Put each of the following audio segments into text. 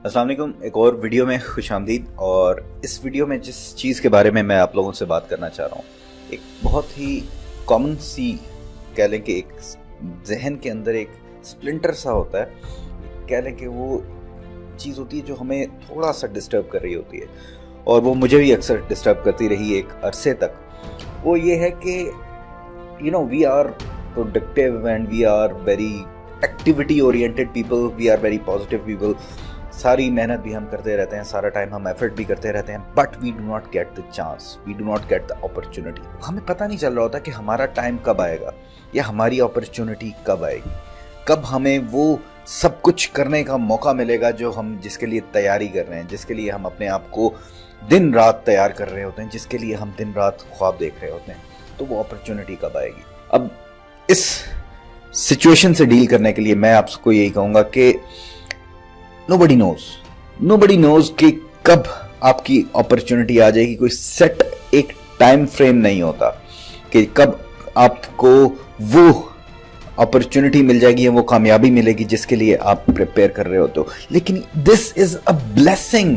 अस्सलाम वालेकुम। एक और वीडियो में खुश आमदीद। और इस वीडियो में जिस चीज़ के बारे में मैं आप लोगों से बात करना चाह रहा हूँ, एक बहुत ही कॉमन सी कह लें कि एक जहन के अंदर एक स्प्लिंटर सा होता है, कह लें कि वो चीज़ होती है जो हमें थोड़ा सा डिस्टर्ब कर रही होती है, और वो मुझे भी अक्सर डिस्टर्ब करती रही एक अरसे तक। वो ये है कि we are productive and we are very activity oriented people, we are very positive people. सारी मेहनत भी हम करते रहते हैं, सारा टाइम हम एफर्ट भी करते रहते हैं, but we do not get the chance, we do not get the opportunity. हमें पता नहीं चल रहा होता कि हमारा टाइम कब आएगा या हमारी अपॉर्चुनिटी कब आएगी, कब हमें वो सब कुछ करने का मौका मिलेगा जो हम जिसके लिए तैयारी कर रहे हैं, जिसके लिए हम अपने आप को दिन रात तैयार कर रहे होते हैं, जिसके लिए हम दिन रात ख्वाब देख रहे होते हैं। तो वो अपॉर्चुनिटी कब आएगी? अब इस सिचुएशन से डील करने के लिए मैं आपको यही कहूँगा कि nobody knows कि कब आपकी अपॉर्चुनिटी आ जाएगी। कोई सेट एक टाइम फ्रेम नहीं होता कि कब आपको वो अपॉर्चुनिटी मिल जाएगी या वो कामयाबी मिलेगी जिसके लिए आप प्रिपेयर कर रहे होते हो। लेकिन दिस इज अ ब्लेसिंग,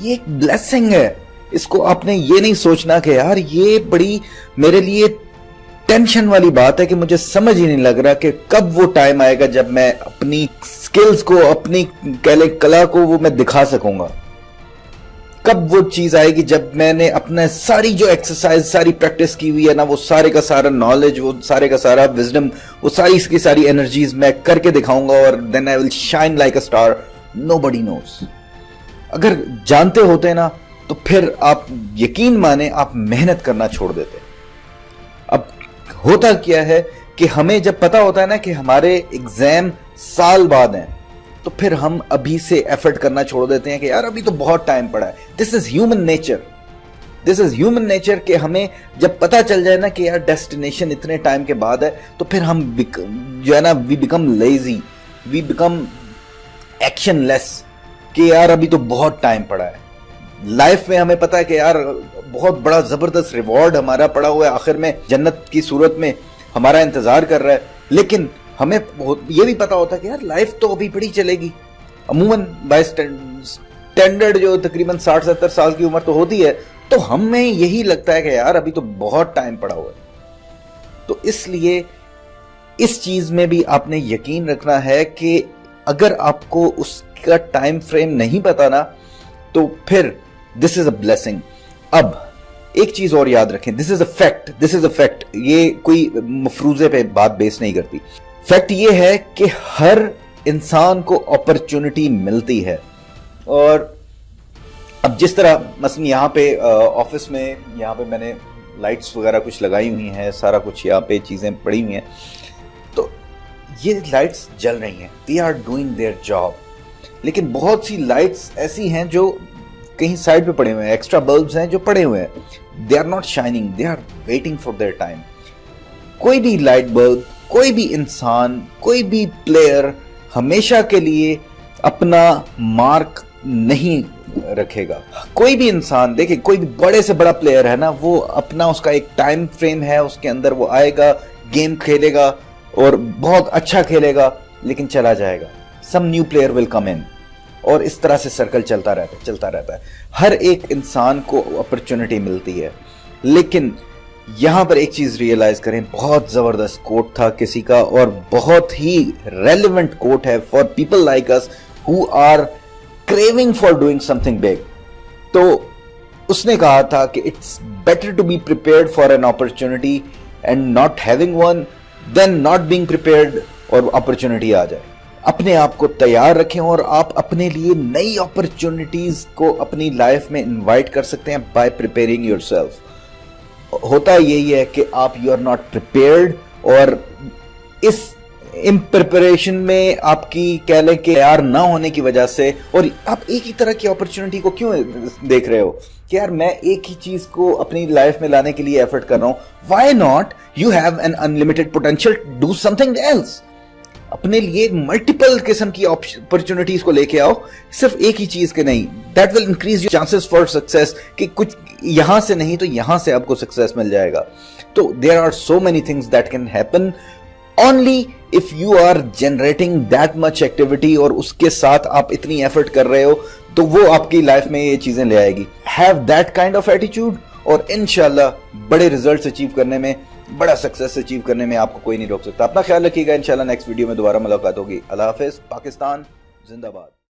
ये एक ब्लेसिंग है। इसको आपने ये नहीं सोचना कि यार ये बड़ी मेरे लिए टेंशन वाली बात है कि मुझे समझ ही नहीं लग रहा कि कब वो टाइम आएगा जब मैं अपनी स्किल्स को, अपनी कला को वो मैं दिखा सकूंगा। कब वो चीज आएगी जब मैंने अपना सारी जो एक्सरसाइज, सारी प्रैक्टिस की हुई है ना, वो सारे का सारा नॉलेज, वो सारे का सारा विजडम, वो सारी की सारी एनर्जीज मैं करके दिखाऊंगा और then I will shine like a star. Nobody knows. अगर जानते होते ना तो फिर आप यकीन माने आप मेहनत करना छोड़ देते। अब होता क्या है कि हमें जब पता होता है ना कि हमारे एग्जाम साल बाद हैं, तो फिर हम अभी से एफर्ट करना छोड़ देते हैं कि यार अभी तो बहुत टाइम पड़ा है। This is human nature, this is human nature कि हमें जब पता चल जाए ना कि यार डेस्टिनेशन इतने टाइम के बाद है, तो फिर हम जो है ना we become lazy, we become actionless कि यार अभी तो बहुत टाइम पड़ा है। लाइफ में हमें पता है कि यार बहुत बड़ा जबरदस्त रिवॉर्ड हमारा पड़ा हुआ है, आखिर में जन्नत की सूरत में हमारा इंतजार कर रहा है। लेकिन हमें ये भी पता होता है कि यार लाइफ तो अभी बड़ी चलेगी। अमूमन बाय स्टैंडर्ड जो तकरीबन 60-70 साल की उम्र तो होती है, तो हमें यही लगता है कि यार अभी तो बहुत टाइम पड़ा हुआ है। तो इसलिए इस चीज में भी आपने यकीन रखना है कि अगर आपको उसका टाइम फ्रेम नहीं पता ना, तो फिर दिस इज अ ब्लेसिंग। अब एक चीज और याद रखें, this is a fact, this is a fact. ये कोई मफरूजे पे बात बेस नहीं करती। फैक्ट ये है कि हर इंसान को अपॉर्चुनिटी मिलती है। और अब जिस तरह मसलन यहाँ पे ऑफिस में यहाँ पे मैंने लाइट्स वगैरह कुछ लगाई हुई हैं, सारा कुछ यहाँ पे चीजें पड़ी हुई हैं, तो ये लाइट्स जल रही हैं, they are doing their job. लेकिन बहुत सी लाइट्स ऐसी हैं जो कहीं साइड पे पड़े हुए हैं, एक्स्ट्रा बल्ब्स हैं जो पड़े हुए हैं, they are not shining, they are waiting for their time. कोई भी लाइट बल्ब, कोई भी इंसान, कोई भी प्लेयर हमेशा के लिए अपना मार्क नहीं रखेगा। कोई भी इंसान देखिए, कोई भी बड़े से बड़ा प्लेयर है ना, वो अपना उसका एक टाइम फ्रेम है, उसके अंदर वो आएगा, गेम खेलेगा और बहुत अच्छा खेलेगा, लेकिन चला जाएगा। Some new player will come in, और इस तरह से सर्कल चलता रहता है। हर एक इंसान को अपॉर्चुनिटी मिलती है। लेकिन यहां पर एक चीज रियलाइज करें, बहुत जबरदस्त कोट था किसी का और बहुत ही रेलेवेंट कोट है for people like us who are craving for doing something big. तो उसने कहा था कि it's better to be prepared for an opportunity and not having one than not being prepared और अपॉर्चुनिटी आ जाए। अपने आप को तैयार रखें और आप अपने लिए नई अपॉर्चुनिटीज को अपनी लाइफ में इनवाइट कर सकते हैं बाय प्रिपेयरिंग योरसेल्फ। होता यही है कि आप यू आर नॉट प्रिपेयर्ड, और इस इन प्रिपरेशन में आपकी कह लें कि तैयार ना होने की वजह से, और आप एक ही तरह की अपॉर्चुनिटी को क्यों देख रहे हो कि यार मैं एक ही चीज को अपनी लाइफ में लाने के लिए एफर्ट कर रहा हूं। Why not, you have an unlimited potential, do something else. अपने लिए मल्टीपल किस्म की अपॉर्चुनिटीज को लेके आओ, सिर्फ एक ही चीज के नहीं। That will increase your chances for success, कि कुछ यहां से नहीं तो यहां से आपको सक्सेस मिल जाएगा। तो there are so many things that can happen only if you are generating that much activity اور اس کے ساتھ آپ اتنی ایفرٹ کر رہے ہو تو وہ آپ کی لائف میں یہ چیزیں لے آئے گی. have that kind of attitude اور انشاءاللہ بڑے ریزلٹس اچیو کرنے میں, بڑا سکسیس اچیو کرنے میں آپ کو کوئی نہیں روک سکتا. اپنا خیال رکھیے گا. انشاءاللہ نیکسٹ ویڈیو میں دوبارہ ملاقات ہوگی. اللہ حافظ. پاکستان زندہ باد.